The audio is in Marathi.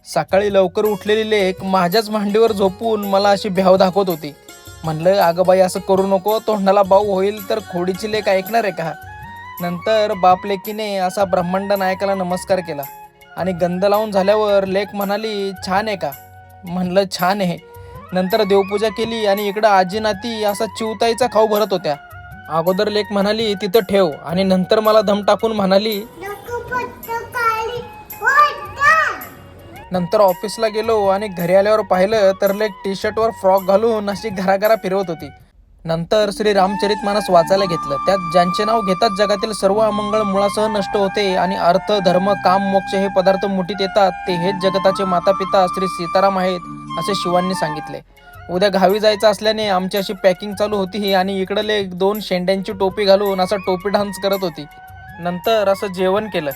सकाळी लवकर उठलेली लेक माझ्याच मांडीवर झोपून मला अशी भ्याव दाखवत होती. म्हणलं अगं बाई असं करू नको, तोंडाला बाऊ होईल तर खोडीची लेक ऐकणार आहे का. नंतर बाप लेकीने असा ब्रह्मांड नायकाला नमस्कार केला आणि गंध लावून झाल्यावर लेक म्हणाली छान आहे का. म्हणलं छान आहे. नंतर देवपूजा केली आणि इकडं आजी नाती असा चिवताईचा खाऊ भरत होत्या. अगोदर लेक म्हणाली तिथं ठेव आणि नंतर मला दम टाकून म्हणाली. नंतर ऑफिसला गेलो आणि घरी आल्यावर पाहिलं तर लेक टी शर्टवर फ्रॉक घालून अशी घराघरा फिरवत होती. नंतर श्री रामचरितमानस वाचायला घेतलं. त्यात ज्यांचे नाव घेतात जगातील सर्व अमंगळ मुळासह नष्ट होते आणि अर्थ धर्म काम मोक्ष हे पदार्थ मुठीत येतात ते हेच जगताचे माता पिता श्री सीताराम आहेत असे शिवांनी सांगितले. उद्या गावी जायचं असल्याने आमची अशी पॅकिंग चालू होती आणि इकडं लेक 2 शेंड्यांची टोपी घालून असा टोपी डान्स करत होती. नंतर असं जेवण केलं.